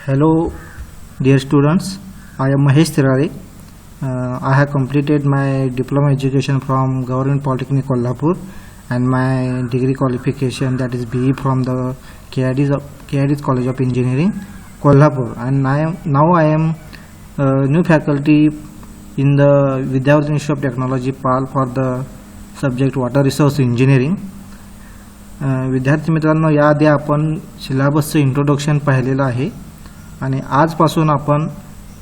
Hello, dear students. I am Mahesh Tirare. I have completed my diploma education from Government Polytechnic Kolhapur and my degree qualification, that is BE, from the KID's College of Engineering, Kolhapur. And now I am new faculty in the Vidyavardhan Institute of Technology, PAL, for the subject Water Resource Engineering. विद्यार्थी मित्रांनो, याआधी आपण सिलेबसचं introduction पाहिलेलं आहे आणि आजपासून आपण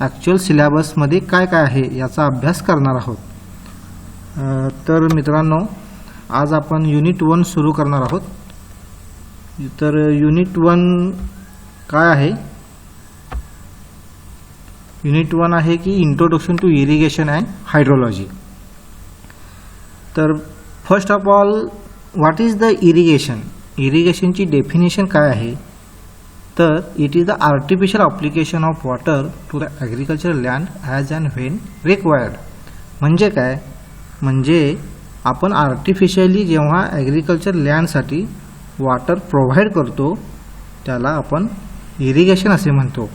actual सिलेबसमध्ये काय काय आहे याचा अभ्यास करणार आहोत. तर मित्रांनो, आज आपण युनिट 1 सुरू करणार आहोत. तर युनिट 1 काय आहे? युनिट 1 आहे की introduction to irrigation and hydrology. तर first of all, what is the irrigation? इरिगेशनची डेफिनेशन काय आहे? तर it is the artificial application of water to the agriculture land as and when required. म्हणजे काय? म्हणजे आपण आर्टिफिशियली जेव्हा ॲग्रिकल्चर लँडसाठी वॉटर प्रोव्हाइड करतो त्याला आपण इरिगेशन असे म्हणतो.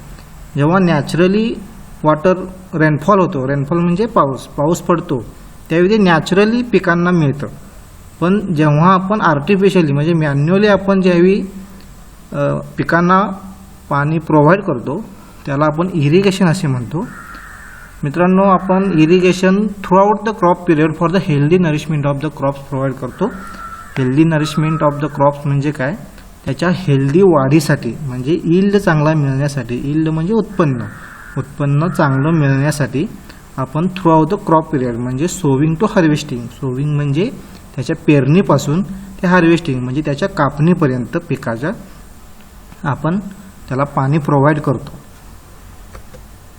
जेव्हा नॅचरली वॉटर रेनफॉल होतो, रेनफॉल म्हणजे पाऊस पडतो, त्यावेळी नॅचरली पिकांना मिळतं. पण जेव्हा आपण आर्टिफिशियली म्हणजे मॅन्युअली आपण ज्यावेळी पिकांना पाणी प्रोव्हाइड करतो त्याला आपण इरिगेशन असे म्हणतो. मित्रांनो, आपण irrigation throughout the crop period for the healthy nourishment of the crops provide करतो. Healthy nourishment of the crops म्हणजे काय? त्याच्या हेल्दी वाढीसाठी, म्हणजे यील्ड चांगला मिळण्यासाठी. यील्ड म्हणजे उत्पन्न चांगलं मिळण्यासाठी आपण through out the crop period म्हणजे सोविंग टू हार्वेस्टिंग. सोविंग म्हणजे त्याच्या पेरणीपासून ते हार्वेस्टिंग म्हणजे त्याच्या कापणीपर्यंत पिकाच्या आपण त्याला पाणी प्रोव्हाइड करतो.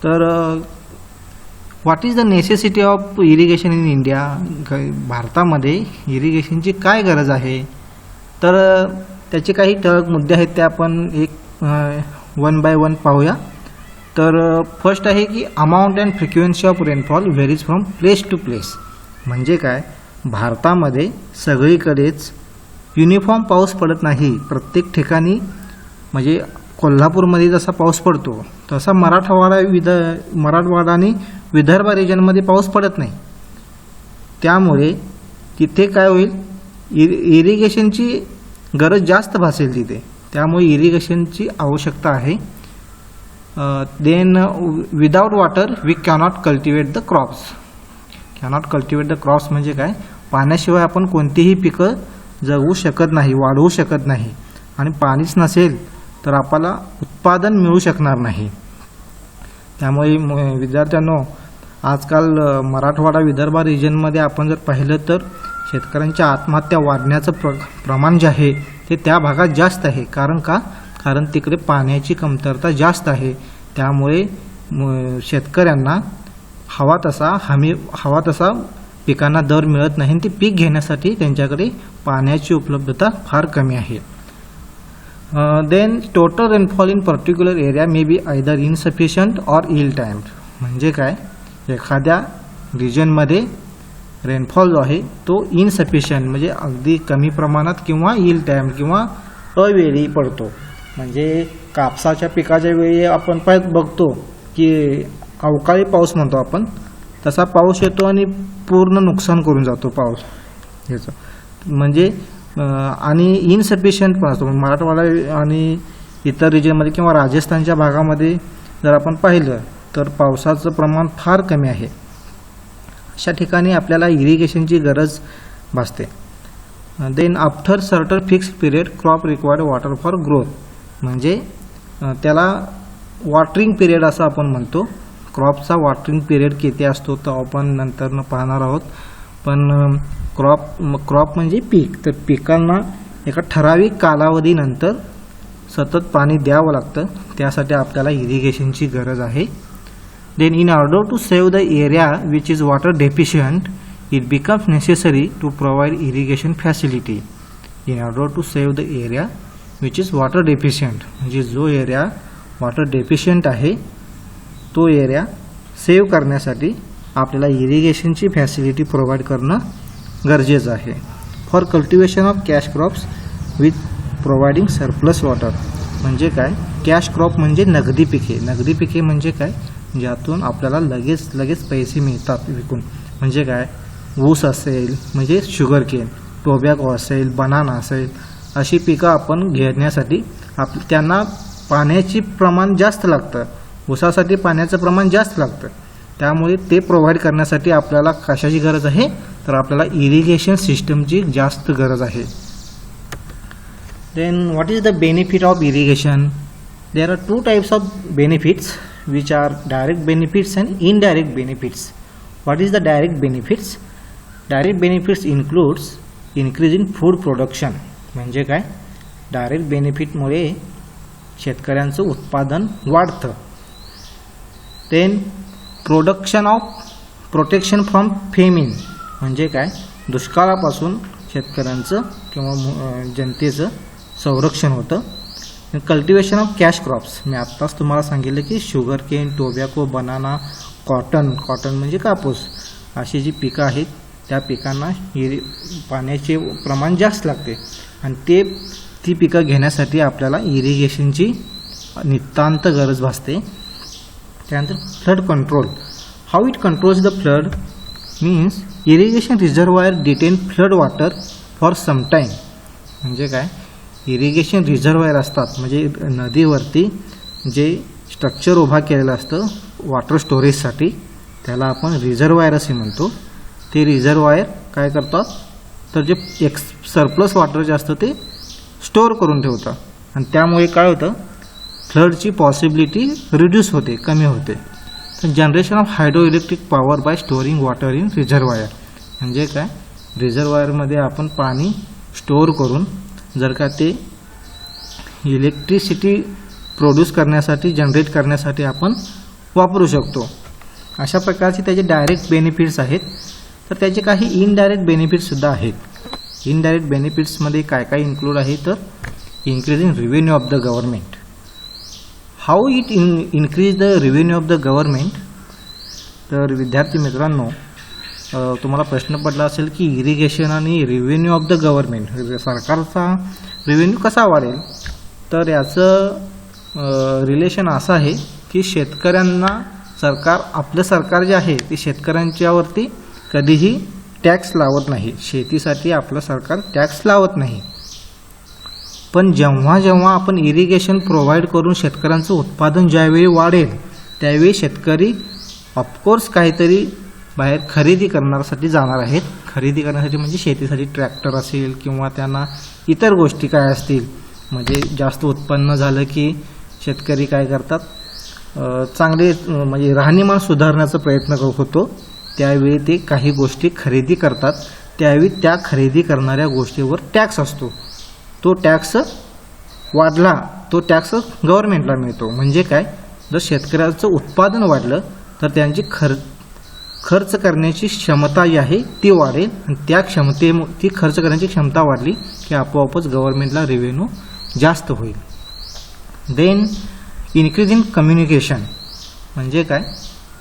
तर what is the necessity of irrigation in India? भारतामध्ये इरिगेशनची काय गरज आहे? तर त्याचे काही ठळक मुद्दे आहेत, ते आपण एक 1 बाय 1 पाहूया. तर फर्स्ट आहे की amount and frequency of rainfall varies from place to place. म्हणजे काय? भारतामध्ये सगळीकडेच युनिफॉर्म पाऊस पडत नाही. प्रत्येक ठिकाणी म्हणजे कोल्हापूरमध्ये जसा पाऊस पडतो तसा मराठवाडा आणि विदर्भ रिजनमध्ये पाऊस पडत नाही. त्यामुळे तिथे काय होईल? इरिगेशनची गरज जास्त भासेल तिथे. त्यामुळे इरिगेशनची आवश्यकता आहे. Then without water we cannot cultivate the crops. Cannot cultivate the crops म्हणजे काय? पाण्याशिवाय आपण कोणतीही पिकं जगवू शकत नाही, वाढवू शकत नाही. आणि पाणीच नसेल तर आपल्याला उत्पादन मिळू शकणार नाही. त्यामुळे विद्यार्थ्यांनो, आजकाल मराठवाडा विदर्भ रिजनमध्ये आपण जर पाहिलं तर शेतकऱ्यांच्या आत्महत्या वाढण्याचं प्रमाण जे आहे ते त्या भागात जास्त आहे. कारण तिकडे पाण्याची कमतरता जास्त आहे. त्यामुळे शेतकऱ्यांना हवा तसा पिकांना दर मिळत नाही. ते पीक घेण्यासाठी त्यांच्याकडे पाण्याची उपलब्धता फार कमी आहे. Then total rainfall in particular area may be either insufficient or ill timed. म्हणजे काय? एखाद्या रिजनमध्ये रेनफॉल जो आहे तो इनसफिशियंट म्हणजे अगदी कमी प्रमाणात किंवा इल टाइम किंवा अवेळी पडतो. म्हणजे कापसाच्या पिकाच्या वेळी आपण बघतो की अवकाळी पाऊस म्हणतो आपण, तसा पाऊस येतो आणि पूर्ण नुकसान करून जातो पाऊस याचं. म्हणजे आणि इनसफिशियंट पण असतो. मराठवाडा आणि इतर रिजनमध्ये किंवा राजस्थानच्या भागामध्ये जर आपण पाहिलं तर पावसाचं प्रमाण फार कमी आहे. अशा ठिकाणी आपल्याला इरिगेशनची गरज भासते. Then after certain fixed period crop required water for growth. म्हणजे त्याला वॉटरिंग पिरियड असं आपण म्हणतो. क्रॉपचा वॉटरिंग पिरियड किती असतो तो आपण नंतर पाहणार आहोत. पण क्रॉप म्हणजे पीक. तर पिकांना एका ठराविक कालावधीनंतर सतत पाणी द्यावं लागतं. त्यासाठी आपल्याला इरिगेशनची गरज आहे. Then in order to save the area which is water deficient it becomes necessary to provide irrigation facility. In order to save the area which is water deficient म्हणजे जो एरिया वॉटर डेफिशियंट आहे तो area save करण्यासाठी आपल्याला इरिगेशनची facility provide करणं गरजेचं आहे. For cultivation of cash crops with providing surplus water. म्हणजे काय, कॅश क्रॉप म्हणजे नगदी पिके. नगदी पिके म्हणजे काय, ज्यातून आपल्याला लगेच पैसे मिळतात विकून. म्हणजे काय, ऊस असेल म्हणजे शुगर केन, टोबॅको असेल, बनाना असेल, अशी पिकं आपण घेण्यासाठी त्यांना पाण्याचे प्रमाण जास्त लागतं. ऊसासाठी पाण्याचं प्रमाण जास्त लागतं. त्यामुळे ते प्रोव्हाइड करण्यासाठी आपल्याला कशाची गरज आहे, तर आपल्याला इरिगेशन सिस्टमची जास्त गरज आहे. Then what is the benefit of irrigation? There are two types of benefits which are direct benefits and indirect benefits. What is the direct benefits? Direct benefits includes increase in food production. म्हणजे काय, direct बेनिफिटमुळे शेतकऱ्यांचं उत्पादन वाढतं. Then production of protection from famine. म्हणजे काय, दुष्काळापासून शेतकऱ्यांचं किंवा जनतेचं संरक्षण होतं. Cultivation of cash crops. मी आत्ताच तुम्हाला सांगितलं की sugar cane, tobacco, banana, cotton म्हणजे कापूस, अशी जी पिकं आहेत त्या पिकांना पाण्याचे प्रमाण जास्त लागते आणि ती पिकं घेण्यासाठी आपल्याला इरिगेशनची नितांत गरज भासते. त्यानंतर flood control. How it controls the flood means irrigation reservoir detain flood water for some time. म्हणजे काय, इरिगेशन रिझर्वायर असतात म्हणजे नदीवरती जे स्ट्रक्चर उभा केलेलं असतं वॉटर स्टोरेजसाठी, त्याला आपण रिझर्वायर असे म्हणतो. ते रिझर्वायर काय करतात, तर जे सरप्लस वॉटर जे असतं ते स्टोअर करून ठेवतात आणि त्यामुळे काय होतं, फ्लडची पॉसिबिलिटी रिड्यूस होते, कमी होते. तर generation of hydro electric power by storing water in reservoir. म्हणजे काय, रिझर्वायरमध्ये आपण पाणी स्टोअर करून जर का ते इलेक्ट्रिसिटी प्रोड्यूस करण्यासाठी, जनरेट करण्यासाठी आपण वापरू शकतो. अशा प्रकारचे त्याचे डायरेक्ट बेनिफिट्स आहेत. तर त्याचे काही इनडायरेक्ट बेनिफिट्ससुद्धा आहेत. इनडायरेक्ट बेनिफिट्समध्ये काय काय इन्क्लूड आहे, तर increase in revenue of the government. How it increase the revenue of the government? तर विद्यार्थी मित्रांनो, तुम्हाला प्रश्न पडला असेल की इरिगेशन आणि रेव्हेन्यू ऑफ द गव्हर्नमेंट, सरकारचा रेव्हेन्यू कसा वाढेल? तर याचं रिलेशन असं आहे की शेतकऱ्यांना आपलं सरकार जे आहे ते शेतकऱ्यांच्यावरती कधीही टॅक्स लावत नाही. शेतीसाठी आपलं सरकार टॅक्स लावत नाही. पण जेव्हा आपण इरिगेशन प्रोव्हाइड करून शेतकऱ्यांचं उत्पादन ज्यावेळी वाढेल त्यावेळी शेतकरी ऑफकोर्स काहीतरी बाहेर खरेदी करण्यासाठी जाणार आहेत. खरेदी करण्यासाठी म्हणजे शेतीसाठी ट्रॅक्टर असेल किंवा त्यांना इतर गोष्टी काय असतील. म्हणजे जास्त उत्पन्न झालं की शेतकरी काय करतात, चांगले म्हणजे राहणीमान सुधारण्याचा प्रयत्न होतो. त्यावेळी ते काही गोष्टी खरेदी करतात. त्यावेळी त्या खरेदी करणाऱ्या गोष्टीवर टॅक्स असतो. तो टॅक्स वाढला, तो टॅक्स गव्हर्नमेंटला मिळतो. म्हणजे काय, जर शेतकऱ्याचं उत्पादन वाढलं तर त्यांची खर्च करण्याची क्षमता जी आहे ती वाढेल आणि त्या ती खर्च करण्याची क्षमता वाढली की आपोआपच गव्हर्नमेंटला रेव्हेन्यू जास्त होईल. Then increase in communication. म्हणजे काय,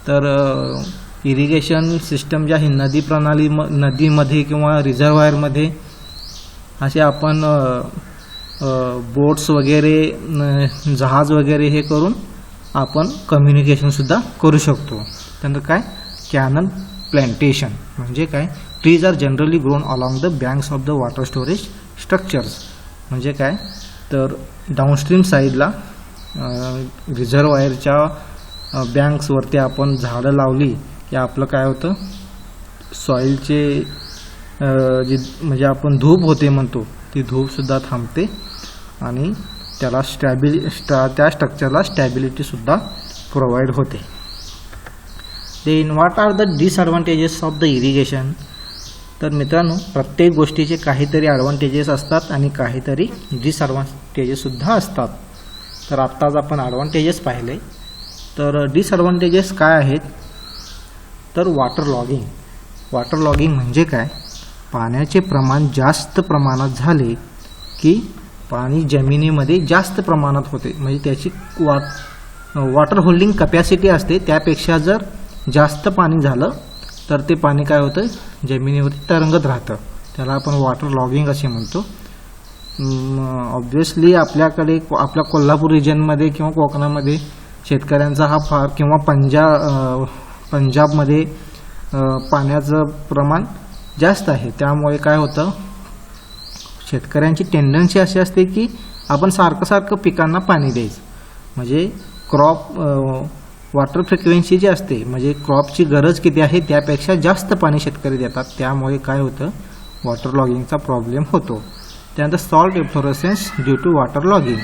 तर इरिगेशन सिस्टम जे आहे नदीमध्ये किंवा रिझर्वायरमध्ये असे आपण बोट्स वगैरे, जहाज वगैरे हे करून आपण कम्युनिकेशनसुद्धा करू शकतो. त्यानंतर काय, कॅनल प्लांटेशन. म्हणजे काय, trees are generally grown along the banks of the water storage structures. म्हणजे काय, तर डाऊनस्ट्रीम साईडला रिझर्वायरच्या बँक्सवरती आपण झाडं लावली की आपलं काय होतं, सॉईलचे म्हणजे आपण धूप होते म्हणतो ती धूपसुद्धा थांबते आणि त्याला त्या स्ट्रक्चरला स्टॅबिलिटीसुद्धा प्रोव्हाइड होते. Then what are the disadvantages of the irrigation? तर मित्रांनो, प्रत्येक गोष्टीचे काहीतरी ॲडव्हान्टेजेस असतात आणि काहीतरी डिसएडव्हान्टेजेससुद्धा असतात. तर आत्ताच आपण ॲडव्हान्टेजेस पाहिले. तर डिसएडव्हान्टेजेस काय आहेत? तर वॉटर लॉगिंग म्हणजे काय, पाण्याचे प्रमाण जास्त प्रमाणात झाले की पाणी जमिनीमध्ये जास्त प्रमाणात होते. म्हणजे त्याची वॉटर होल्डिंग कॅपॅसिटी असते, त्यापेक्षा जर जास्त पाणी झालं तर ते पाणी काय होतं, जमिनीवरती तरंगत राहतं. त्याला आपण वॉटर लॉगिंग असे म्हणतो. ऑब्व्हियसली आपल्याकडे आपल्या कोल्हापूर रिजनमध्ये किंवा कोकणामध्ये शेतकऱ्यांचा हा फार किंवा पंजाबमध्ये पाण्याचं प्रमाण जास्त आहे. त्यामुळे काय होतं, शेतकऱ्यांची टेंडन्सी अशी असते की आपण सारखं पिकांना पाणी द्यायचं, म्हणजे क्रॉप वॉटर फ्रिक्वेन्सी जी असते म्हणजे क्रॉपची गरज किती आहे त्यापेक्षा जास्त पाणी शेतकरी देतात. त्यामुळे काय होतं, वॉटर लॉगिंगचा प्रॉब्लेम होतो. त्यानंतर salt efflorescence due to water logging.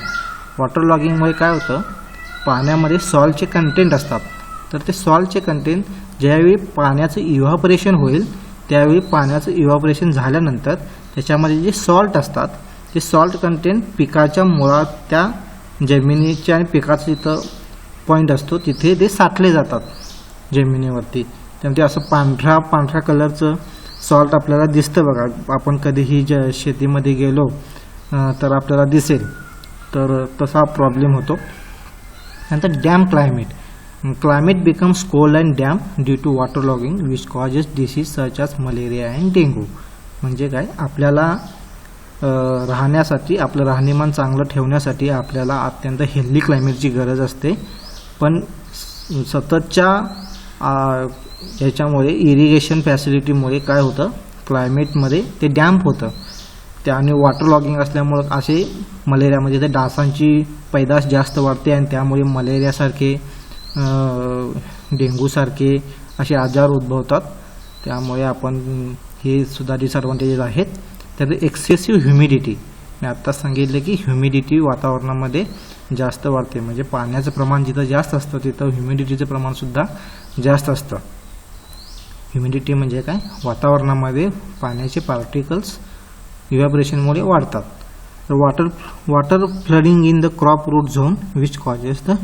Water लॉगिंगमुळे काय होतं, पाण्यामध्ये सॉल्टचे कंटेंट असतात. तर ते सॉल्टचे कंटेंट ज्यावेळी पाण्याचं इव्हॅपोरेशन होईल त्यावेळी पाण्याचं इव्हॅपोरेशन झाल्यानंतर त्याच्यामध्ये जे सॉल्ट असतात ते सॉल्ट कंटेंट पिकाच्या मुळात त्या जमिनीच्या आणि पिकाचं जिथं पॉईंट असतो तिथे ते साठले जातात जमिनीवरती. त्यामध्ये असं पांढऱ्या कलरचं सॉल्ट आपल्याला दिसतं बघा. आपण कधीही शेतीमध्ये गेलो तर आपल्याला दिसेल. तर तसा प्रॉब्लेम होतो. नंतर damp climate becomes cold and damp due to water logging which causes disease such as malaria and dengue. म्हणजे काय, आपल्याला राहण्यासाठी आपलं राहणीमान चांगलं ठेवण्यासाठी आपल्याला अत्यंत हेल्दी क्लायमेटची गरज असते. पण सततच्या याच्यामुळे इरिगेशन फॅसिलिटीमुळे काय होतं, क्लायमेटमध्ये ते डॅम्प होतं. त्याने वॉटर लॉगिंग असल्यामुळं असे मलेरिया म्हणजे ते डासांची पैदास जास्त वाढते आणि त्यामुळे मलेरियासारखे डेंग्यूसारखे असे आजार उद्भवतात. त्यामुळे आपण हे सुद्धा डिसएडव्हान्टेजेस आहेत. त्यात एक्सेसिव्ह ह्युमिडिटी, मी आत्ताच सांगितलं की ह्युमिडिटी वातावरणामध्ये जास्त वाढते. म्हणजे पाण्याचं प्रमाण जिथं जास्त असतं तिथं ह्युमिडिटीचं प्रमाणसुद्धा जास्त असतं. ह्युमिडिटी म्हणजे काय, वातावरणामध्ये पाण्याचे पार्टिकल्स इव्हॅपोरेशनमुळे वाढतात. तर water flooding in the crop root zone which causes the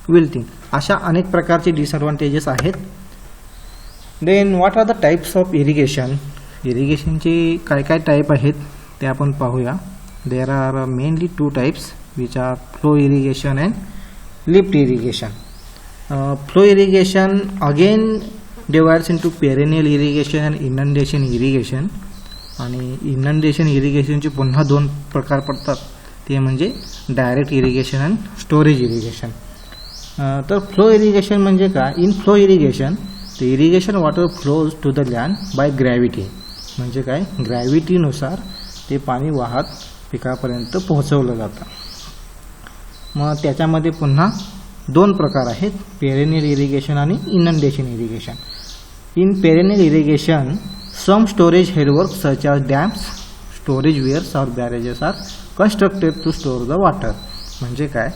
wilting. अशा अनेक प्रकारचे डिसएडव्हान्टेजेस आहेत. Then what are the types of irrigation. इरिगेशनचे काय टाईप आहेत ते आपण पाहूया. There are mainly 2 types which are flow irrigation and lift irrigation. Flow irrigation again divides into perennial irrigation and inundation irrigation. आणि इनंडेशन इरिगेशनचे पुन्हा 2 प्रकार पडतात, ते म्हणजे direct irrigation and storage irrigation. तर फ्लो इरिगेशन म्हणजे काय, in flow irrigation the irrigation water flows to the land by gravity. म्हणजे काय, ग्रॅव्हिटीनुसार ते पाणी वाहत पिकापर्यंत पोहोचवलं जातं. मग त्याच्यामध्ये पुन्हा 2 प्रकार आहेत, पेरेनियल इरिगेशन आणि inundation irrigation. In perennial irrigation some storage headworks such as dams, storage weirs or barrages are constructed to store the water. म्हणजे काय,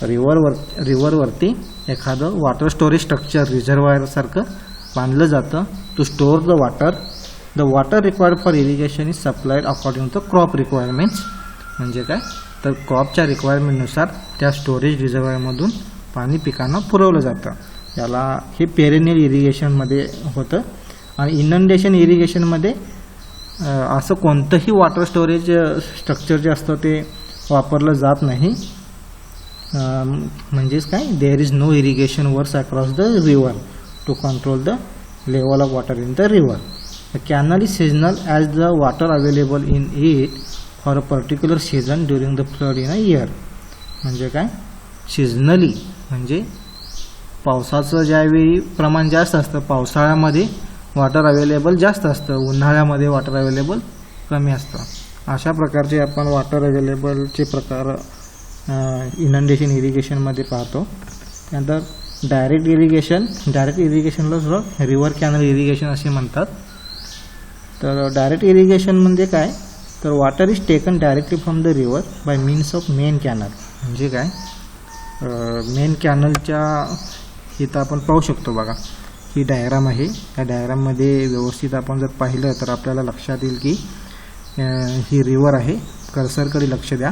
रिव्हरवरती एखादं वॉटर स्टोरेज स्ट्रक्चर रिझर्वायर सारखं बांधलं जातं to store the water. The water required for irrigation is supplied according to crop requirements. म्हणजे काय, तर क्रॉपच्या रिक्वायरमेंटनुसार त्या स्टोरेज रिझर्वायरमधून पाणी पिकांना पुरवलं जातं. याला हे पेरेनियल इरिगेशनमध्ये होतं. आणि इनंडेशन इरिगेशनमध्ये असं कोणतंही वॉटर स्टोरेज स्ट्रक्चर जे असतं ते वापरलं जात नाही. म्हणजेच काय, there is no irrigation works across the river to control the level of water in the river. The canal is seasonal as the water available in it for a particular season during the flood in a year. म्हणजे काय, सीझनली म्हणजे पावसाचं ज्यावेळी प्रमाण जास्त असतं पावसाळ्यामध्ये water available जास्त असतं, उन्हाळ्यामध्ये वॉटर अवेलेबल कमी असतं. अशा प्रकारचे आपण वॉटर अवेलेबलचे प्रकार इनंडेशन इरिगेशनमध्ये पाहतो. त्यानंतर डायरेक्ट इरिगेशनला सुद्धा रिव्हर कॅनल इरिगेशन असे म्हणतात. तर डायरेक्ट इरिगेशन म्हणजे काय, तर water is taken directly from the river bye means of main canal. म्हणजे काय, मेन कॅनलच्या इथं आपण पाहू शकतो बघा, ही डायग्राम आहे. या डायग्राममध्ये व्यवस्थित आपण जर पाहिलं तर आपल्याला लक्षात येईल की ही रिव्हर आहे. कर्सरकडे लक्ष द्या,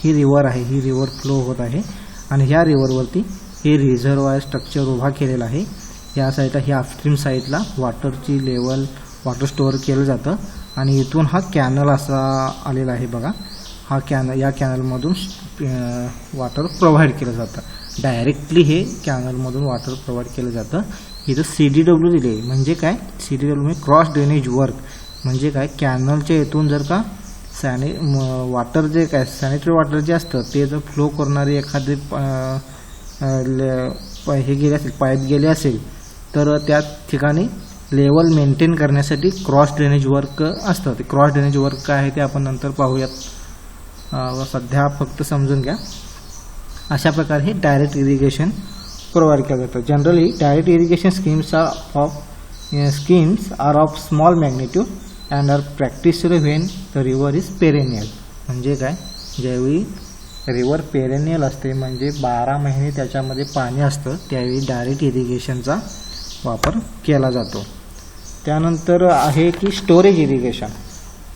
ही रिव्हर आहे, ही रिव्हर फ्लो होत आहे आणि ह्या रिव्हरवरती हे रिझर्वायर स्ट्रक्चर उभा केलेलं आहे. या साईडला ह्या अपस्ट्रीम साईडला वॉटरची लेवल वॉटर स्टोअर केलं जातं आणि इथून हा कॅनल असा आलेला आहे बघा. हा या कॅनलमधून वॉटर प्रोव्हाइड केलं जातं. डायरेक्टली हे कॅनलमधून वॉटर प्रोव्हाइड केलं जातं. इथं CDW दिले. म्हणजे काय, CDW म्हणजे क्रॉस ड्रेनेज वर्क. म्हणजे काय, कॅनलच्या इथून जर का वॉटर जे काय सॅनिटरी वॉटर जे असतं ते जर फ्लो करणारी एखादी हे गेले असेल, पाईप गेले असेल, तर त्या ठिकाणी लेवल मेंटेन करण्यासाठी क्रॉस ड्रेनेज वर्क असतं. ते क्रॉस ड्रेनेज वर्क काय आहे ते आपण नंतर पाहूयात, सध्या फक्त समजून घ्या. अशा प्रकारे हे डायरेक्ट इरिगेशन प्रोव्हाइड केलं जातं. Generally direct irrigation schemes are of small magnitude and are practised when the river is perennial. म्हणजे काय, ज्यावेळी रिव्हर पेरेनियल असते म्हणजे 12 महिने त्याच्यामध्ये पाणी असतं, त्यावेळी डायरेक्ट इरिगेशनचा वापर केला जातो. त्यानंतर आहे की स्टोरेज इरिगेशन.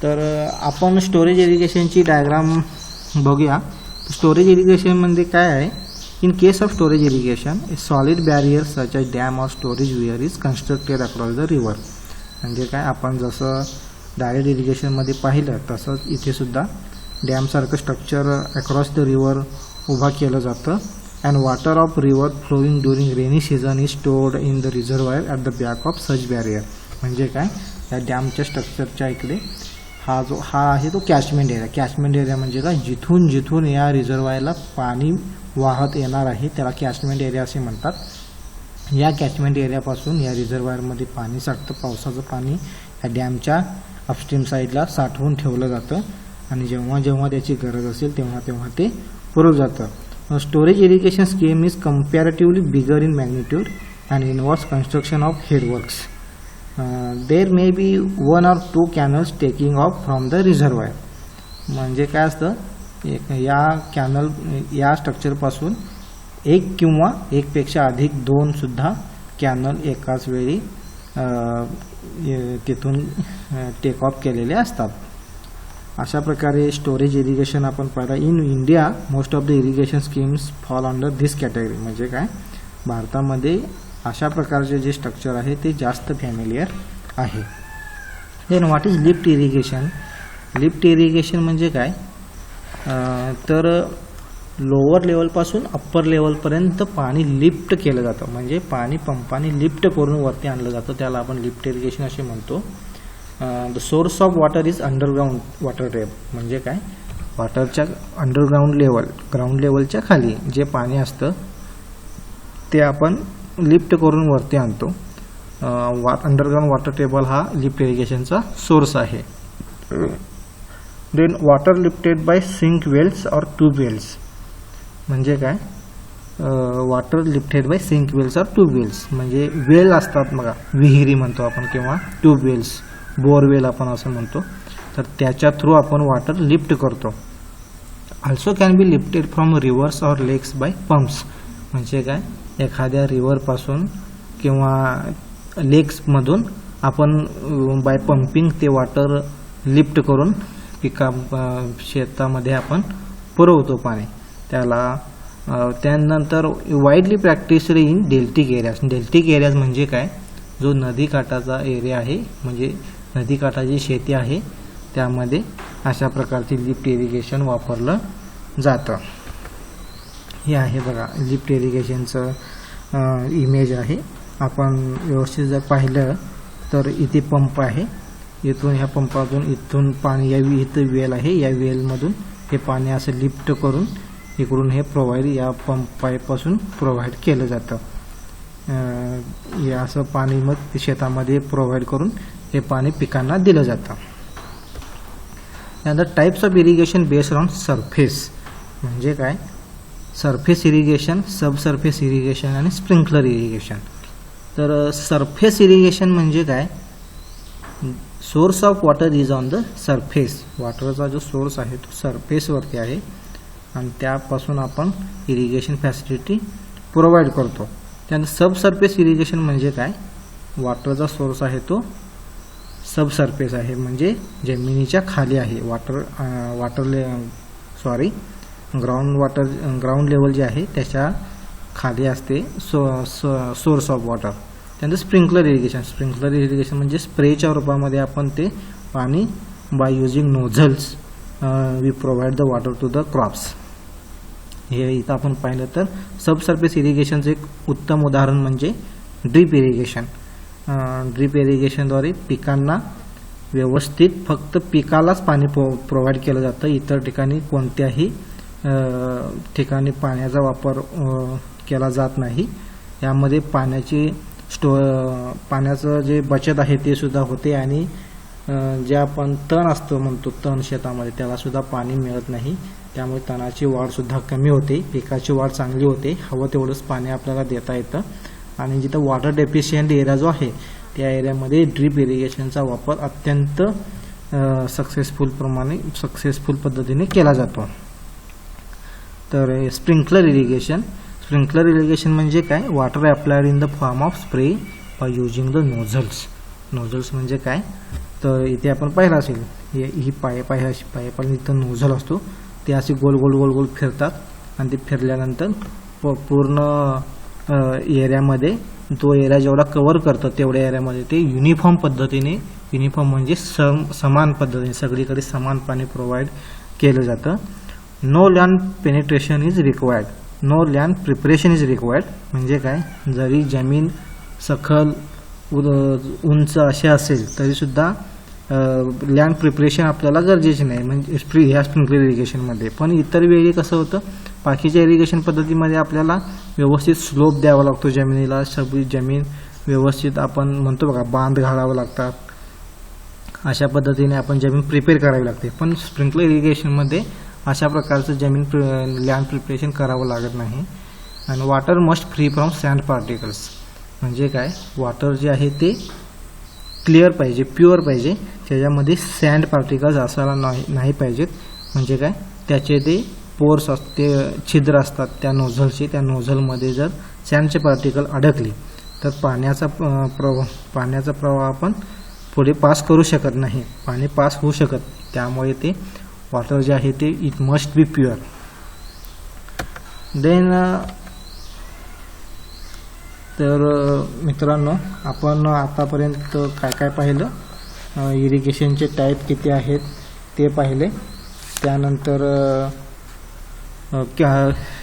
तर आपण स्टोरेज इरिगेशनची डायग्राम बघूया. स्टोरेज इरिगेशन म्हणजे काय आहे, in case of storage irrigation A solid barrier such as dam or storage wear is constructed across the river. म्हणजे काय, आपण जसं डायरेक्ट इरिगेशनमध्ये पाहिलं तसंच इथे सुद्धा डॅमसारखं स्ट्रक्चर अक्रॉस द रिव्हर उभा केलं जातं. And water of river flowing during rainy season is stored in the reservoir at the back of such barrier. म्हणजे काय, या डॅमच्या स्ट्रक्चरच्या इकडे हा आहे तो कॅचमेंट एरिया. कॅचमेंट एरिया म्हणजे काय, जिथून जिथून या रिझर्वायरला पाणी वाहत येणार आहे त्याला कॅचमेंट एरिया असे म्हणतात. या कॅचमेंट एरियापासून या रिझर्वायरमध्ये पाणी साठतं. पावसाचं पाणी या डॅमच्या अपस्ट्रीम साईडला साठवून ठेवलं जातं आणि जेव्हा जेव्हा त्याची गरज असेल तेव्हा तेव्हा ते पुरवलं जातं. Storage irrigation scheme is comparatively bigger in magnitude and involves construction of headworks. There may be 1 or 2 canals taking of from the reservoir. म्हणजे काय असतं, या स्ट्रक्चरपासून एक किंवा एकपेक्षा अधिक 2 सुद्धा कॅनल एकाच वेळी तिथून टेक ऑफ केलेले असतात. अशा प्रकारे स्टोरेज इरिगेशन आपण पाहिलं. In India most of the irrigation schemes fall under this category. म्हणजे काय, भारतामध्ये अशा प्रकारचे जे स्ट्रक्चर आहे ते जास्त फॅमिलियर आहे. Then what is lift irrigation. Lift irrigation म्हणजे काय, तर लोअर लेवलपासून अप्पर लेवलपर्यंत पाणी लिफ्ट केलं जातं. म्हणजे पाणी पंपाने लिफ्ट करून वरती आणलं जातं, त्याला आपण लिफ्ट इरिगेशन असे म्हणतो. The source of water is underground water tape. म्हणजे काय, वॉटरच्या अंडरग्राउंड ग्राउंड लेवलच्या खाली जे पाणी असतं ते आपण लिफ्ट करून वरती आणतो. अंडरग्राउंड वॉटर टेबल हा लिफ्ट इरिगेशनचा सोर्स आहे. Then water lifted by sink wells और ट्यूब वेल्स. म्हणजे काय, water lifted by sink wells और ट्यूब वेल्स. म्हणजे वेल असतात बघा, विहिरी म्हणतो आपण किंवा ट्यूब वेल्स, बोरवेल आपण असं म्हणतो, तर त्याच्या थ्रू आपण वॉटर लिफ्ट करतो. Also can be lifted from reverse और लेक्स बाय पंप्स. म्हणजे काय, एखाद्या रिव्हरपासून किंवा लेक्समधून आपण बाय पंपिंग ते वॉटर लिफ्ट करून शेतामध्ये आपण पुरवतो पाणी त्याला. त्यानंतर widely practised in deltaic areas. Deltaic areas म्हणजे काय, जो नदीकाठाचा एरिया आहे, म्हणजे नदीकाठाची शेती आहे त्यामध्ये अशा प्रकारचे लिफ्ट इरिगेशन वापरलं जातं. हे आहे बघा लिफ्ट इरिगेशनचं इमेज आहे. आपण व्यवस्थित जर पाहिलं तर इथे पंप आहे, इथून ह्या पंपातून इथून पाणी, इथं वेल आहे, या वेलमधून हे पाणी असं लिफ्ट करून इकडून हे प्रोव्हाइड या पंप पाईपपासून प्रोव्हाइड केलं जातं. हे असं पाणी मग शेतामध्ये प्रोव्हाइड करून हे पाणी पिकांना दिलं जातं. त्यानंतर types of irrigation based on surface. म्हणजे काय, surface irrigation, sub surface irrigation आणि स्प्रिंकलर इरिगेशन. तर सरफेस इरिगेशन म्हणजे काय, source of water is on the surface. वॉटरचा जो सोर्स आहे तो सरफेसवरती आहे आणि त्यापासून आपण इरिगेशन फॅसिलिटी प्रोव्हाइड करतो. त्यानंतर सब सरफेस इरिगेशन म्हणजे काय, वॉटरचा सोर्स आहे तो सब सरफेस आहे, म्हणजे जमिनीच्या खाली आहे. ग्राउंड लेवल जे आहे त्याच्या खाली असते सोर्स ऑफ वॉटर. त्यानंतर स्प्रिंकलर इरिगेशन. स्प्रिंकलर इरिगेशन म्हणजे स्प्रेच्या रूपामध्ये आपण ते पाणी by using nozzles we provide the water to the crops. हे इथं आपण पाहिलं तर सब सरफेस इरिगेशनचं एक उत्तम उदाहरण म्हणजे ड्रीप इरिगेशन. ड्रीप इरिगेशनद्वारे पिकांना व्यवस्थित फक्त पिकालाच पाणी प्रोव्हाइड केलं जातं. इतर ठिकाणी कोणत्याही ठिकाणी पाण्याचा वापर केला जात नाही. यामध्ये पाण्याचं जे बचत आहे ते सुद्धा होते आणि जे आपण तण असतो म्हणतो तण शेतामध्ये त्याला सुद्धा पाणी मिळत नाही. त्यामुळे तणाची वाढ सुद्धा कमी होते, पिकाची वाढ चांगली होते, हवं तेवढंच पाणी आपल्याला देता येतं. आणि जिथं वॉटर डेफिशियंट एरिया जो आहे त्या एरियामध्ये ड्रीप इरिगेशनचा वापर अत्यंत सक्सेसफुल पद्धतीने केला जातो. तर स्प्रिंकलर इरिगेशन म्हणजे काय? Water applied in the form of spray by using the nozzles म्हणजे काय? तर इथे आपण पाहिलं असेल ही पाईप आहे, अशी पाईप आणि इथं नोझल असतो, ते असे गोल गोल गोल गोल फिरतात आणि ते फिरल्यानंतर पूर्ण एरियामध्ये तो एरिया जेवढा कव्हर करतं तेवढ्या एरियामध्ये ते युनिफॉर्म पद्धतीने, युनिफॉर्म म्हणजे समान पद्धतीने सगळीकडे समान पाणी प्रोव्हाइड केलं जातं. No land penetration is required, no land preparation is required म्हणजे काय? जरी जमीन सखल उंच असे असेल तरीसुद्धा लँड प्रिपरेशन आपल्याला गरजेचे नाही म्हणजे ह्या स्प्रिंकलर इरिगेशनमध्ये. पण इतर वेळी कसं होतं, बाकीच्या इरिगेशन पद्धतीमध्ये आपल्याला व्यवस्थित स्लोप द्यावा लागतो जमिनीला, सगळी जमीन व्यवस्थित आपण म्हणतो बघा बांध घालावं लागतात, अशा पद्धतीने आपण जमीन प्रिपेअर करावी लागते. पण स्प्रिंकलर इरिगेशनमध्ये अशा प्रकारचं जमीन लँड प्रिपरेशन करावं लागत नाही. आणि water must free from sand particles म्हणजे काय? वॉटर जे आहे ते क्लिअर पाहिजे, प्युअर पाहिजे, त्याच्यामध्ये सँड पार्टिकल्स असायला नाही पाहिजेत. म्हणजे काय? त्याचे ते पोर्स असते, छिद्र असतात त्या नोझलचे, त्या नोझलमध्ये जर सँडचे पार्टिकल अडकले तर पाण्याचा प्रवाह आपण पुढे पास करू शकत नाही, पाणी पास होऊ शकत. त्यामुळे ते वॉटर जे आहे ते it must be pure. Then तर मित्रांनो, आपण आतापर्यंत काय काय पाहिलं, इरिगेशनचे टाईप किती आहेत ते पाहिले. त्यानंतर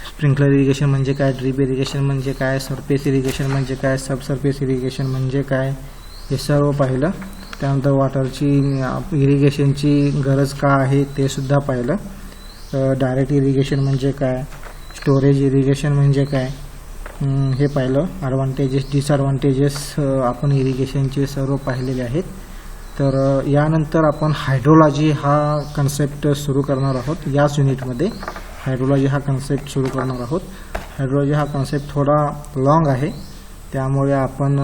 स्प्रिंकलर इरिगेशन म्हणजे काय, ड्रीप इरिगेशन म्हणजे काय, सरफेस इरिगेशन म्हणजे काय, सबसर्फेस इरिगेशन म्हणजे काय, हे सर्व पाहिलं. त्यानंतर वॉटरची इरिगेशनची गरज का आहे ते सुद्धा पाहिलं. डायरेक्ट इरिगेशन म्हणजे काय, स्टोरेज इरिगेशन म्हणजे काय हे पाहिलं. ॲडव्हान्टेजेस डिसॲडव्हान्टेजेस आपण इरिगेशनचे सर्व पाहिलेले आहेत. तर यानंतर आपण हायड्रोलॉजी हा कन्सेप्ट सुरू करणार आहोत. याच युनिटमध्ये हायड्रोलॉजी हा कन्सेप्ट सुरू करणार आहोत. हायड्रोलॉजी हा कन्सेप्ट थोडा लॉंग आहे, त्यामुळे आपण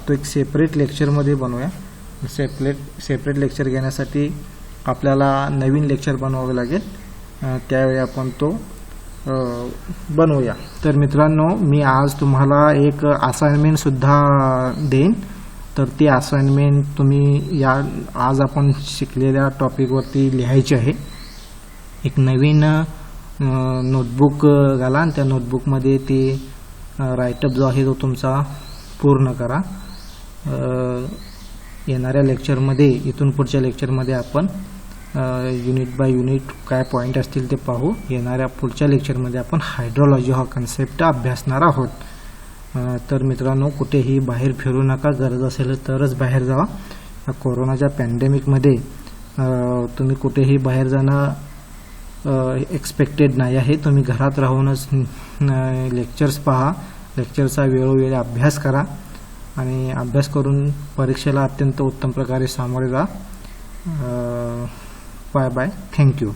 तो एक सेपरेट लेक्चरमध्ये बनवूया. सेपरेट लेक्चर घेण्यासाठी आपल्याला नवीन लेक्चर बनवावे लागेल, त्यावेळी आपण तो बनवूया. तर मित्रांनो, मी आज तुम्हाला एक असाइनमेंटसुद्धा देईन. तर ती असाइनमेंट तुम्ही आज आपण शिकलेल्या टॉपिकवरती लिहायची आहे. एक नवीन नोटबुक घाला आणि त्या नोटबुकमध्ये ते राईटअप जो आहे तो तुमचा पूर्ण करा. येणाऱ्या लेक्चरमध्ये, इथून पुढच्या लेक्चरमध्ये आपण युनिट बाय युनिट काय पॉईंट असतील ते पाहू. येणाऱ्या पुढच्या लेक्चरमध्ये आपण हायड्रोलॉजी हा कन्सेप्ट अभ्यासणार आहोत. तर मित्रांनो, कुठेही बाहेर फिरू नका, गरज असेल तरच बाहेर जावा. कोरोनाच्या पॅन्डेमिकमध्ये तुम्ही कुठेही बाहेर जाणं एक्सपेक्टेड नाही आहे. तुम्ही घरात राहूनच लेक्चर्स पहा, लेक्चरचा वेळोवेळी अभ्यास करा आणि अभ्यास करून परीक्षेला अत्यंत उत्तम प्रकारे सामोरे जा. Bye bye, thank you.